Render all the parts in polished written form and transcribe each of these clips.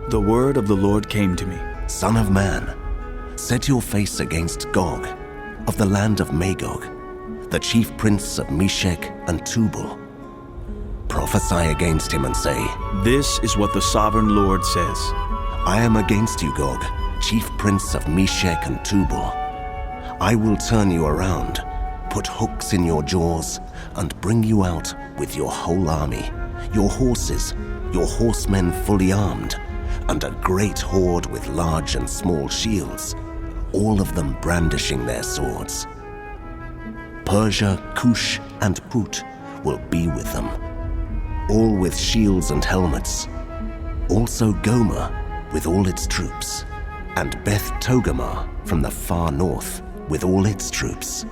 The word of the Lord came to me. Son of man, set your face against Gog, of the land of Magog, the chief prince of Meshech and Tubal. Prophesy against him and say, This is what the sovereign Lord says. I am against you, Gog, chief prince of Meshech and Tubal. I will turn you around, put hooks in your jaws, and bring you out with your whole army, your horses, your horsemen fully armed, and a great horde with large and small shields, all of them brandishing their swords. Persia, Cush, and Put will be with them, all with shields and helmets. Also Gomer with all its troops, and Beth Togarmah from the far north with all its troops,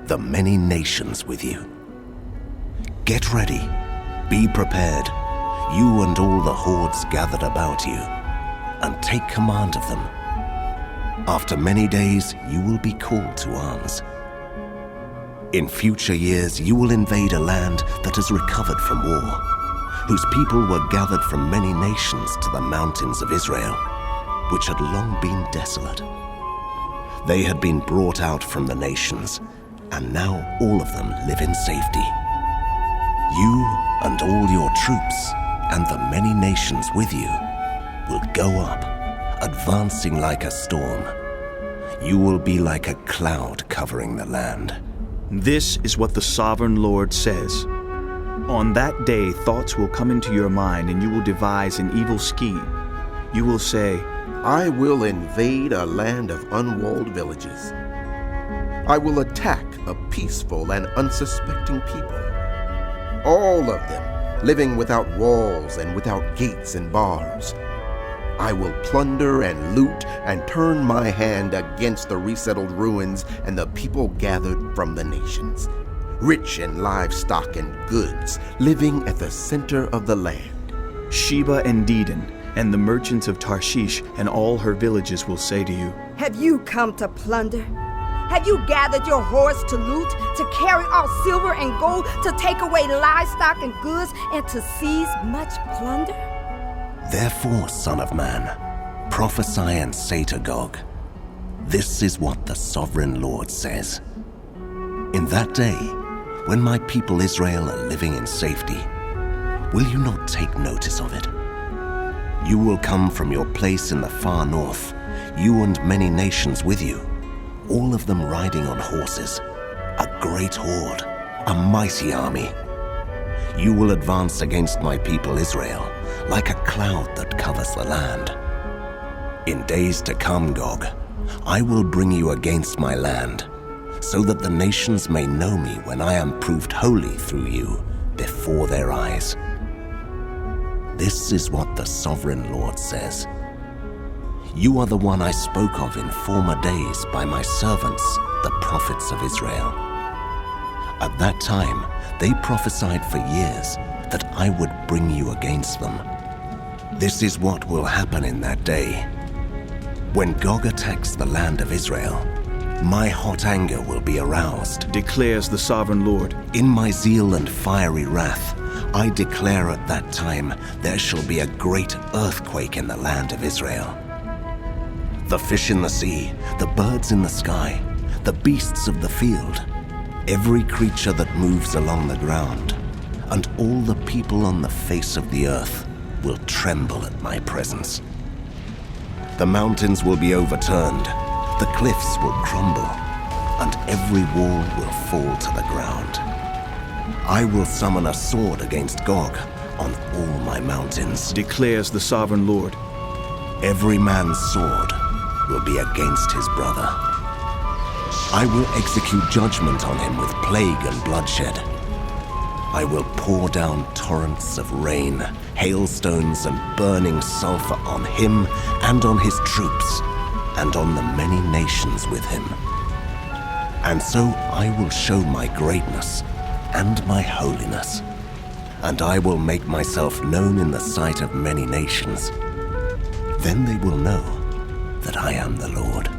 the many nations with you. Get ready, be prepared, you and all the hordes gathered about you, and take command of them. After many days you will be called to arms. In future years you will invade a land that has recovered from war, whose people were gathered from many nations to the mountains of Israel, which had long been desolate. They had been brought out from the nations, and now all of them live in safety. You and all your troops, and the many nations with you, will go up, advancing like a storm. You will be like a cloud covering the land. This is what the sovereign Lord says. On that day, thoughts will come into your mind, and you will devise an evil scheme. You will say, I will invade a land of unwalled villages. I will attack a peaceful and unsuspecting people, all of them living without walls and without gates and bars. I will plunder and loot and turn my hand against the resettled ruins and the people gathered from the nations, rich in livestock and goods, living at the center of the land. Sheba and Dedan, and the merchants of Tarshish and all her villages will say to you, Have you come to plunder? Have you gathered your hordes to loot, to carry off silver and gold, to take away livestock and goods, and to seize much plunder? Therefore, son of man, prophesy and say to Gog, This is what the sovereign Lord says. In that day, when my people Israel are living in safety, will you not take notice of it? You will come from your place in the far north, you and many nations with you, all of them riding on horses, a great horde, a mighty army. You will advance against my people Israel, like a cloud that covers the land. In days to come, Gog, I will bring you against my land, so that the nations may know me when I am proved holy through you before their eyes. This is what the sovereign Lord says. You are the one I spoke of in former days by my servants, the prophets of Israel. At that time, they prophesied for years that I would bring you against them. This is what will happen in that day. When Gog attacks the land of Israel, my hot anger will be aroused, declares the sovereign Lord. In my zeal and fiery wrath, I declare at that time there shall be a great earthquake in the land of Israel. The fish in the sea, the birds in the sky, the beasts of the field, every creature that moves along the ground, and all the people on the face of the earth will tremble at my presence. The mountains will be overturned, the cliffs will crumble, and every wall will fall to the ground. I will summon a sword against Gog on all my mountains, declares the sovereign Lord. Every man's sword will be against his brother. I will execute judgment on him with plague and bloodshed. I will pour down torrents of rain, hailstones and burning sulfur on him and on his troops, and on the many nations with him. And so I will show my greatness and my holiness, and I will make myself known in the sight of many nations. Then they will know that I am the Lord.